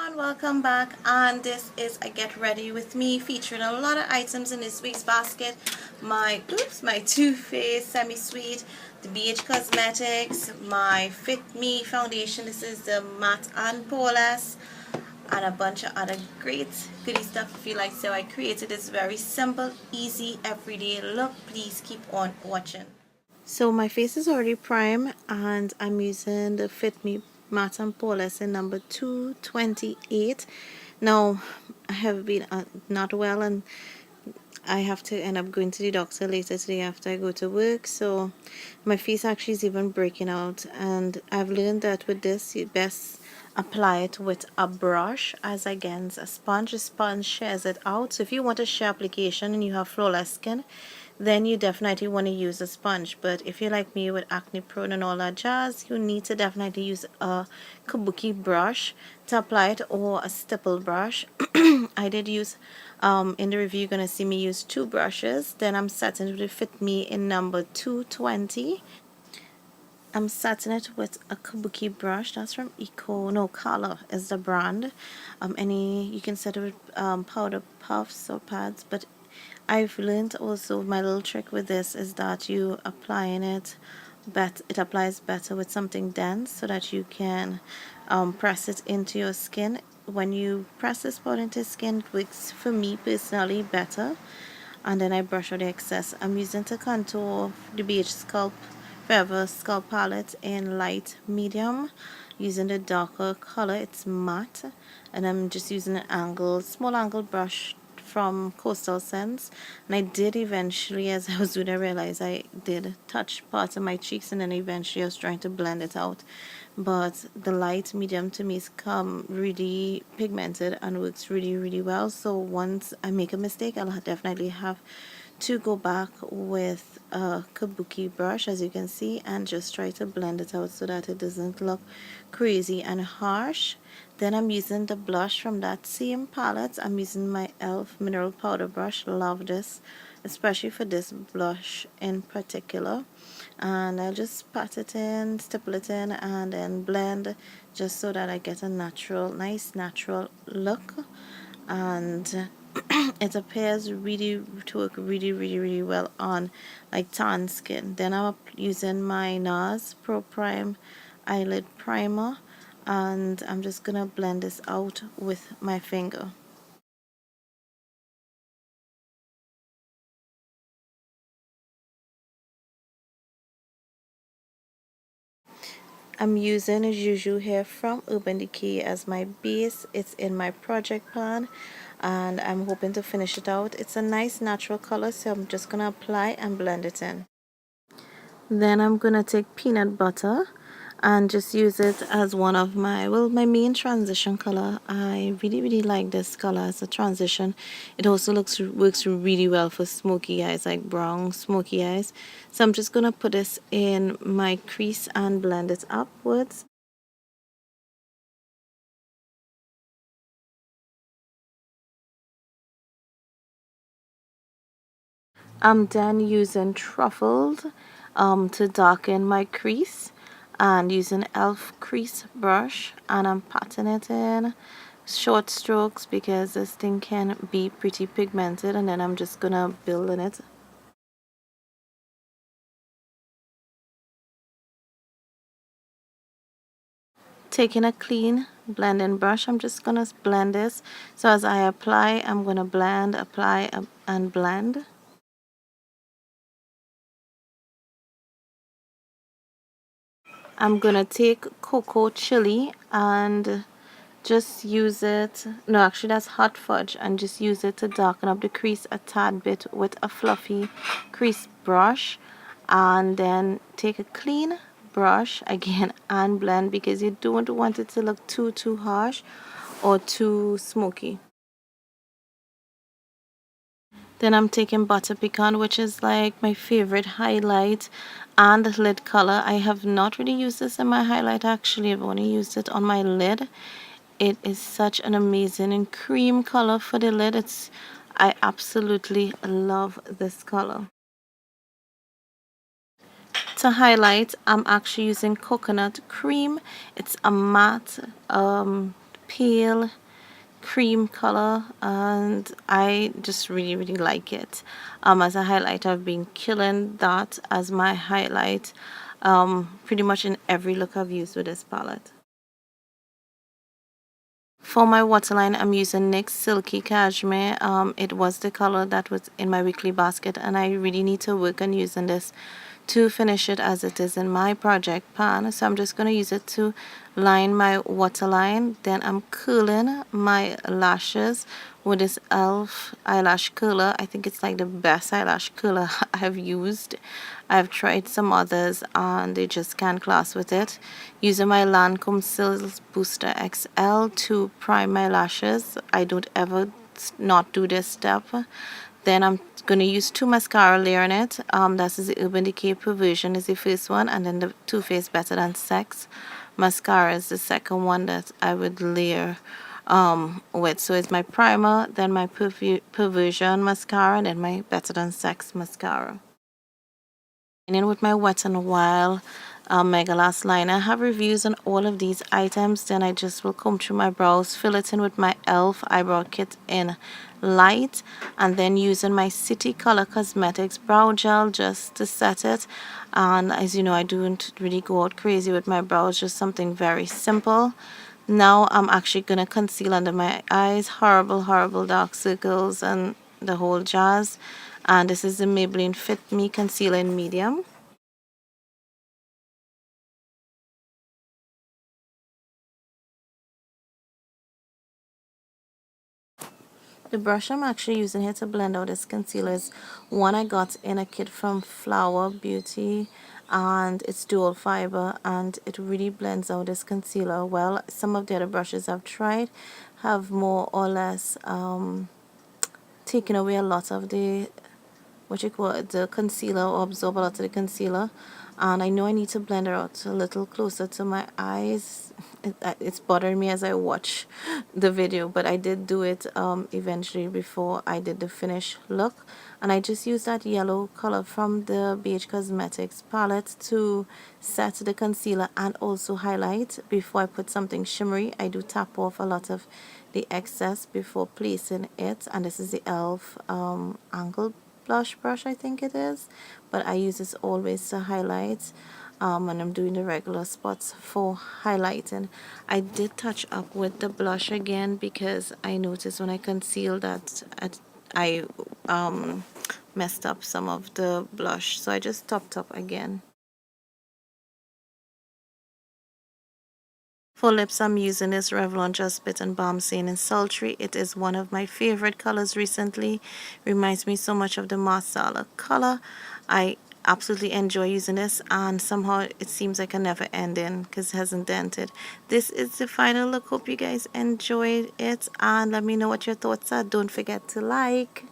everyone, welcome back, and this is a get ready with me featuring a lot of items in this week's basket. My Too Faced Semi Sweet, the BH Cosmetics, my Fit Me foundation. This is the Matte and Poreless, and a bunch of other great goodie stuff if you like. So I created this very simple, easy, everyday look. Please keep on watching. So my face is already primed, and I'm using the Fit Me Matte and Poreless in number 228. Now I have been not well, and I have to end up going to the doctor later today after I go to work. So my face actually is even breaking out, and I've learned that with this you best apply it with a brush as against a sponge. A sponge shares it out, so if you want a sheer application and you have flawless skin, then you definitely want to use a sponge. But if you're like me with acne prone and all that jazz, you need to definitely use a kabuki brush to apply it, or a stipple brush. I did use in the review you're gonna see me use two brushes. Then I'm setting it to Fit Me in number 220. I'm setting it with a kabuki brush. That's from Color is the brand. You can set it with powder puffs or pads, but I've learned also my little trick with this is that you applying it it applies better with something dense, so that you can press it into your skin. When you press this powder into skin, it works for me personally better, and then I brush out the excess. I'm using to contour the BH Forever Sculpt palette in light medium, using the darker color. It's matte, and I'm just using an small angle brush from Coastal Scents. And I did eventually, as I was doing, I realized I did touch parts of my cheeks, and then eventually I was trying to blend it out. But the light medium to me is really pigmented and works really well. So once I make a mistake, I'll definitely have to go back with a kabuki brush, as you can see, and just try to blend it out so that it doesn't look crazy and harsh. Then I'm using the blush from that same palette. I'm using my e.l.f. mineral powder brush. Love this, especially for this blush in particular. And I'll just pat it in, stipple it in, and then blend, just so that I get a nice natural look. And it appears to work really well on like tan skin. Then I'm using my NARS Pro Prime eyelid primer, and I'm just gonna blend this out with my finger. I'm using Juju here from Urban Decay as my base. It's in my project pan, and I'm hoping to finish it out. It's a nice natural color, so I'm just gonna apply and blend it in. Then I'm gonna take peanut butter and just use it as one of my main transition color. I really like this color as a transition. It also works really well for smoky eyes, like brown smoky eyes. So I'm just gonna put this in my crease and blend it upwards. I'm then using Truffled to darken my crease, and using e.l.f. crease brush, and I'm patting it in short strokes because this thing can be pretty pigmented, and then I'm just gonna build in it. Taking a clean blending brush, I'm just gonna blend this. So as I apply, I'm gonna blend, apply, and blend. I'm gonna take cocoa chili and just use it, no, actually that's hot fudge, and just use it to darken up the crease a tad bit with a fluffy crease brush. And then take a clean brush again and blend, because you don't want it to look too harsh or too smoky. Then I'm taking Butter Pecan, which is like my favorite highlight and lid color. I have not really used this in my highlight, actually. I've only used it on my lid. It is such an amazing and cream color for the lid. I absolutely love this color. To highlight, I'm actually using coconut cream. It's a matte pale cream color, and I just really like it. As a highlight, I've been killing that as my highlight pretty much in every look I've used with this palette. For my waterline, I'm using NYX Silky Cashmere. It was the color that was in my weekly basket, and I really need to work on using this to finish it as it is in my project pan. So I'm just going to use it to line my waterline. Then I'm curling my lashes with this e.l.f. eyelash curler. I think it's like the best eyelash curler I've used. I've tried some others and they just can't class with it. Using my Lancome Silk Booster XL to prime my lashes. I don't ever not do this step. Then I'm going to use two mascara layer in it. That is the Urban Decay Perversion is the first one, and then the Too Faced Better Than Sex mascara is the second one that I would layer with. So it's my primer, then my Perversion mascara, and then my Better Than Sex mascara. And in with my Wet n Wild Mega Lash Liner. I have reviews on all of these items. Then I just will comb through my brows, fill it in with my e.l.f. eyebrow kit in light, and then using my City Color Cosmetics brow gel just to set it. And as you know, I don't really go out crazy with my brows, just something very simple. Now I'm actually going to conceal under my eyes, horrible dark circles and the whole jazz. And this is the Maybelline Fit Me Concealer in Medium. The brush I'm actually using here to blend out this concealer is one I got in a kit from Flower Beauty, and it's dual fiber, and it really blends out this concealer well. Some of the other brushes I've tried have more or less taken away a lot of the the concealer, or absorb a lot of the concealer, and I know I need to blend it out a little closer to my eyes. It's bothering me as I watch the video, but I did do it eventually before I did the finished look. And I just used that yellow color from the BH Cosmetics palette to set the concealer and also highlight. Before I put something shimmery, I do tap off a lot of the excess before placing it. And this is the e.l.f. Angled blush brush, I think it is, but I use this always to highlight when I'm doing the regular spots for highlighting. I did touch up with the blush again because I noticed when I concealed that I messed up some of the blush, so I just topped up again. For lips, I'm using this Revlon Just Bit and Balmstain in Sultry. It is one of my favorite colors recently. Reminds me so much of the Marsala color. I absolutely enjoy using this, and somehow it seems like a never ending because it hasn't dented. This is the final look. Hope you guys enjoyed it, and let me know what your thoughts are. Don't forget to like,